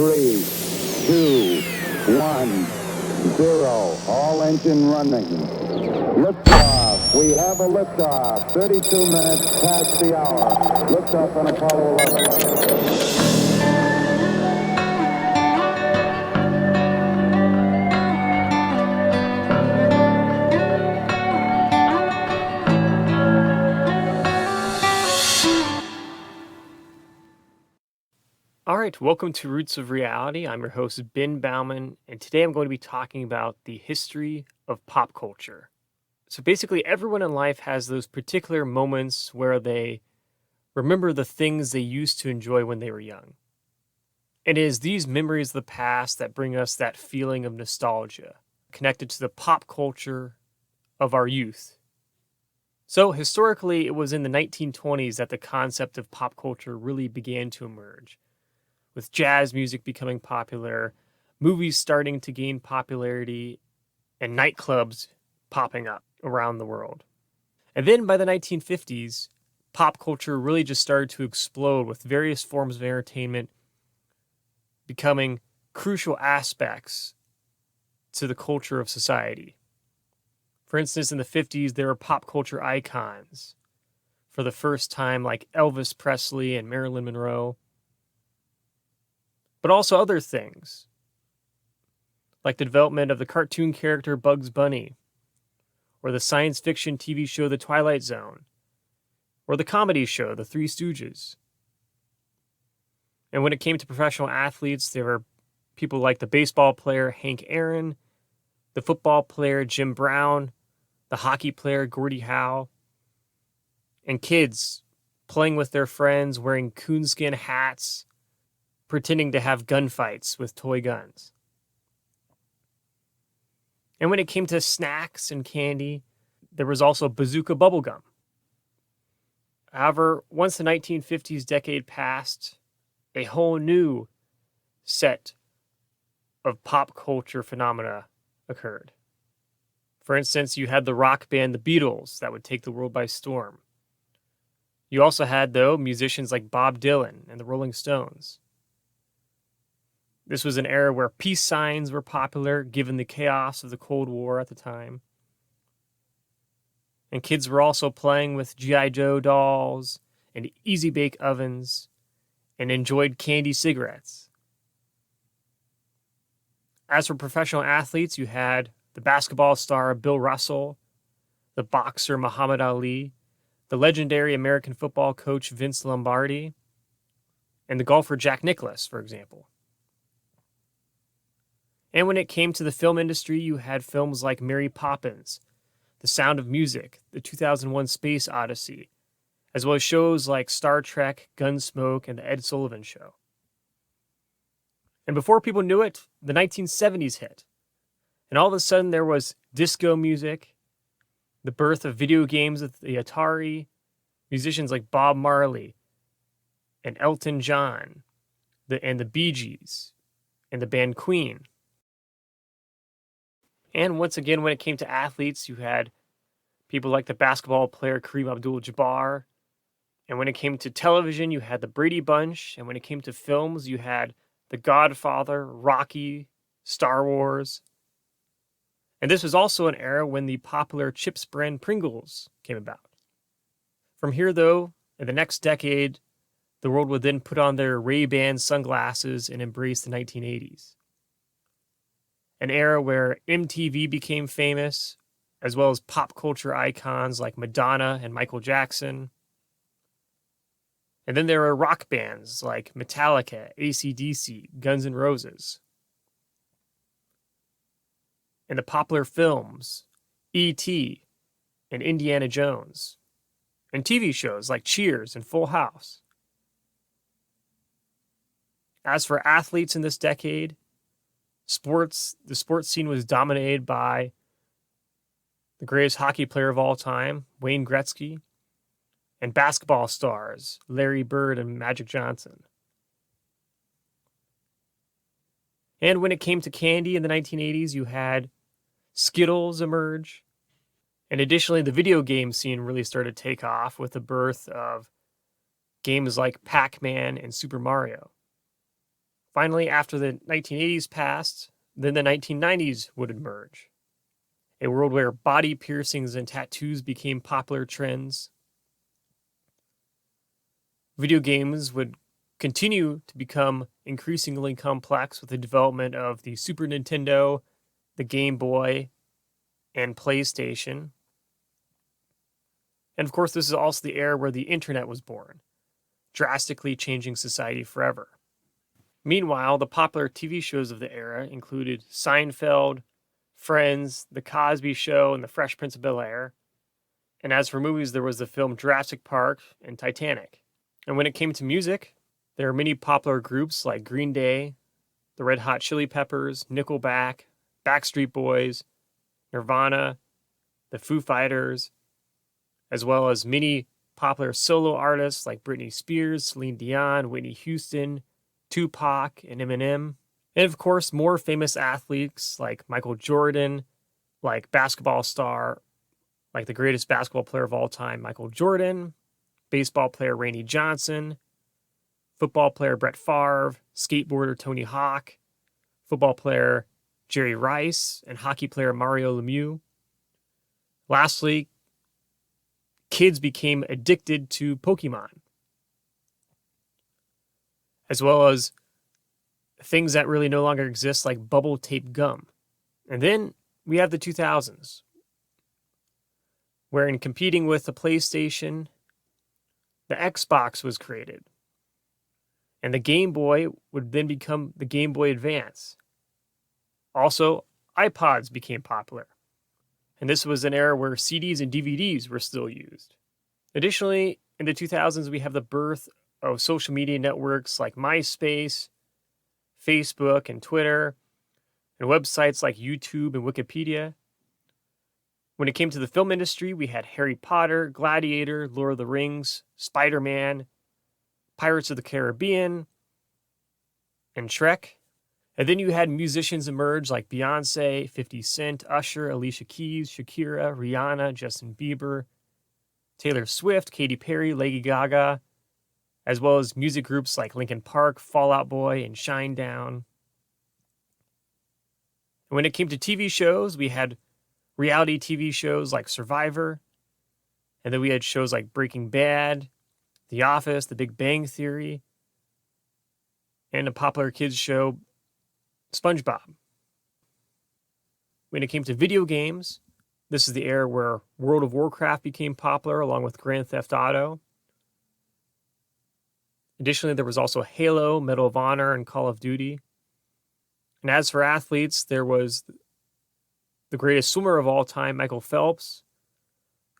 3, 2, 1, 0. All engine running. Liftoff. We have a liftoff. 32 minutes past the hour. Liftoff on Apollo 11. All right, welcome to Roots of Reality. I'm your host, Ben Baumann, and today I'm going to be talking about the history of pop culture. So basically, everyone in life has those particular moments where they remember the things they used to enjoy when they were young. And it is these memories of the past that bring us that feeling of nostalgia, connected to the pop culture of our youth. So historically, it was in the 1920s that the concept of pop culture really began to emerge, with jazz music becoming popular, movies starting to gain popularity, and nightclubs popping up around the world. And then by the 1950s, pop culture really just started to explode, with various forms of entertainment becoming crucial aspects to the culture of society. For instance, in the 50s, there were pop culture icons for the first time, like Elvis Presley and Marilyn Monroe, but also other things, like the development of the cartoon character Bugs Bunny, or the science fiction TV show The Twilight Zone, or the comedy show The Three Stooges. And when it came to professional athletes, there were people like the baseball player Hank Aaron, the football player Jim Brown, the hockey player Gordie Howe, and kids playing with their friends wearing coonskin hats, pretending to have gunfights with toy guns. And when it came to snacks and candy, there was also bazooka bubblegum. However, once the 1950s decade passed, a whole new set of pop culture phenomena occurred. For instance, you had the rock band The Beatles that would take the world by storm. You also had, though, musicians like Bob Dylan and the Rolling Stones. This was an era where peace signs were popular, given the chaos of the Cold War at the time. And kids were also playing with G.I. Joe dolls and easy bake ovens and enjoyed candy cigarettes. As for professional athletes, you had the basketball star Bill Russell, the boxer Muhammad Ali, the legendary American football coach Vince Lombardi, and the golfer Jack Nicklaus, for example. And when it came to the film industry, you had films like Mary Poppins, The Sound of Music, The 2001 Space Odyssey, as well as shows like Star Trek, Gunsmoke, and The Ed Sullivan Show. And before people knew it, the 1970s hit. And all of a sudden there was disco music, the birth of video games with the Atari, musicians like Bob Marley and Elton John, and the Bee Gees, and the band Queen. And once again, when it came to athletes, you had people like the basketball player Kareem Abdul-Jabbar. And when it came to television, you had the Brady Bunch. And when it came to films, you had The Godfather, Rocky, Star Wars. And this was also an era when the popular Chips brand Pringles came about. From here, though, in the next decade, the world would then put on their Ray-Ban sunglasses and embrace the 1980s. An era where MTV became famous, as well as pop culture icons like Madonna and Michael Jackson. And then there were rock bands like Metallica, AC/DC, Guns N' Roses. And the popular films E.T. and Indiana Jones. And TV shows like Cheers and Full House. As for athletes in this decade, the sports scene was dominated by the greatest hockey player of all time, Wayne Gretzky, and basketball stars, Larry Bird and Magic Johnson. And when it came to candy in the 1980s, you had Skittles emerge. And additionally, the video game scene really started to take off with the birth of games like Pac-Man and Super Mario. Finally, after the 1980s passed, then the 1990s would emerge. A world where body piercings and tattoos became popular trends. Video games would continue to become increasingly complex with the development of the Super Nintendo, the Game Boy, and PlayStation. And of course, this is also the era where the internet was born, drastically changing society forever. Meanwhile, the popular TV shows of the era included Seinfeld, Friends, The Cosby Show, and The Fresh Prince of Bel-Air. And as for movies, there was the film Jurassic Park and Titanic. And when it came to music, there are many popular groups like Green Day, the Red Hot Chili Peppers, Nickelback, Backstreet Boys, Nirvana, the Foo Fighters, as well as many popular solo artists like Britney Spears, Celine Dion, Whitney Houston, Tupac, and Eminem. And of course, more famous athletes like Michael Jordan, like basketball star, like the greatest basketball player of all time, Michael Jordan, baseball player Randy Johnson, football player Brett Favre, skateboarder Tony Hawk, football player Jerry Rice, and hockey player Mario Lemieux. Lastly, kids became addicted to Pokemon, as well as things that really no longer exist like bubble tape gum. And then we have the 2000s, where in competing with the PlayStation, the Xbox was created. And the Game Boy would then become the Game Boy Advance. Also, iPods became popular. And this was an era where CDs and DVDs were still used. Additionally, in the 2000s, we have the birth of social media networks like MySpace, Facebook, and Twitter, and websites like YouTube and Wikipedia. When it came to the film industry, we had Harry Potter, Gladiator, Lord of the Rings, Spider-Man, Pirates of the Caribbean, and Shrek. And then you had musicians emerge like Beyonce, 50 Cent, Usher, Alicia Keys, Shakira, Rihanna, Justin Bieber, Taylor Swift, Katy Perry, Lady Gaga, as well as music groups like Linkin Park, Fall Out Boy, and Shinedown. And when it came to TV shows, we had reality TV shows like Survivor, and then we had shows like Breaking Bad, The Office, The Big Bang Theory, and a popular kids show, SpongeBob. When it came to video games, this is the era where World of Warcraft became popular along with Grand Theft Auto. Additionally, there was also Halo, Medal of Honor, and Call of Duty. And as for athletes, there was the greatest swimmer of all time, Michael Phelps,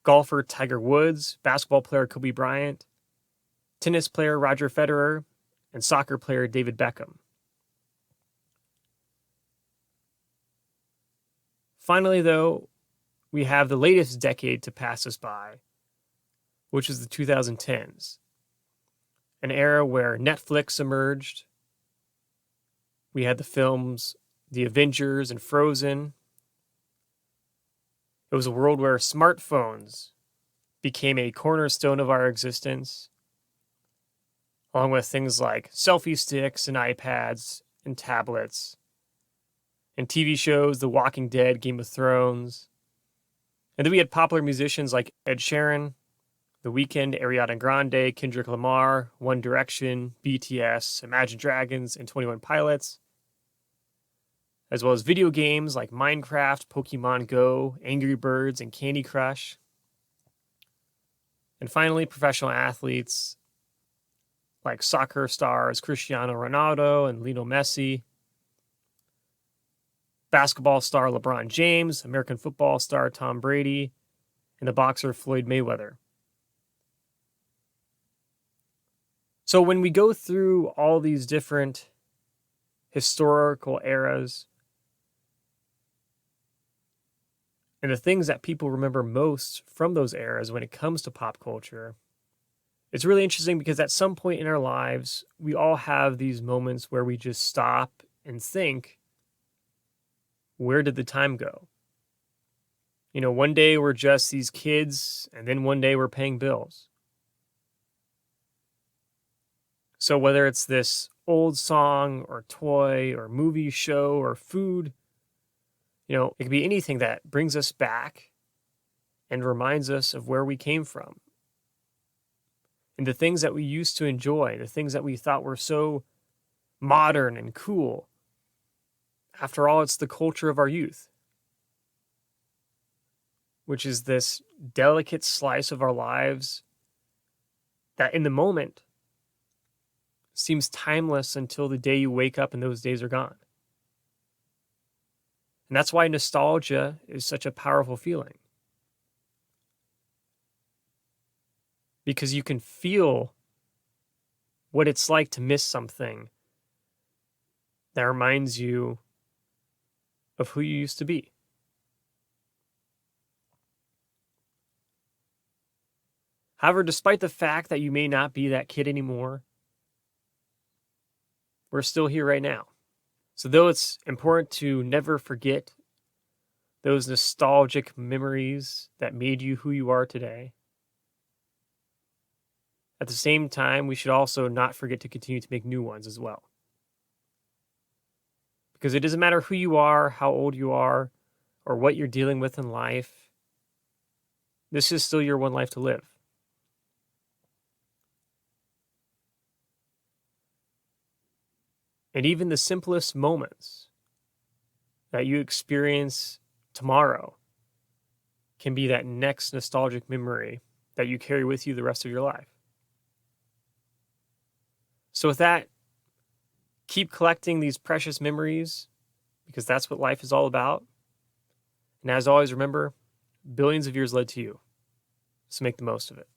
golfer Tiger Woods, basketball player Kobe Bryant, tennis player Roger Federer, and soccer player David Beckham. Finally, though, we have the latest decade to pass us by, which is the 2010s, an era where Netflix emerged. We had the films The Avengers and Frozen. It was a world where smartphones became a cornerstone of our existence, along with things like selfie sticks and iPads and tablets, and TV shows, The Walking Dead, Game of Thrones. And then we had popular musicians like Ed Sheeran, The Weeknd, Ariana Grande, Kendrick Lamar, One Direction, BTS, Imagine Dragons, and 21 Pilots, as well as video games like Minecraft, Pokemon Go, Angry Birds, and Candy Crush. And finally, professional athletes like soccer stars Cristiano Ronaldo and Lionel Messi, basketball star LeBron James, American football star Tom Brady, and the boxer Floyd Mayweather. So when we go through all these different historical eras, and the things that people remember most from those eras when it comes to pop culture, it's really interesting because at some point in our lives, we all have these moments where we just stop and think, where did the time go? You know, one day we're just these kids, and then one day we're paying bills. So whether it's this old song or toy or movie show or food. It could be anything that brings us back and reminds us of where we came from. And the things that we used to enjoy, the things that we thought were so modern and cool. After all, it's the culture of our youth, which is this delicate slice of our lives that in the moment seems timeless until the day you wake up and those days are gone. And that's why nostalgia is such a powerful feeling. Because you can feel what it's like to miss something that reminds you of who you used to be. However, despite the fact that you may not be that kid anymore, we're still here right now. So though it's important to never forget those nostalgic memories that made you who you are today, at the same time, we should also not forget to continue to make new ones as well. Because it doesn't matter who you are, how old you are, or what you're dealing with in life, this is still your one life to live. And even the simplest moments that you experience tomorrow can be that next nostalgic memory that you carry with you the rest of your life. So with that, keep collecting these precious memories because that's what life is all about. And as always, remember, billions of years led to you. So make the most of it.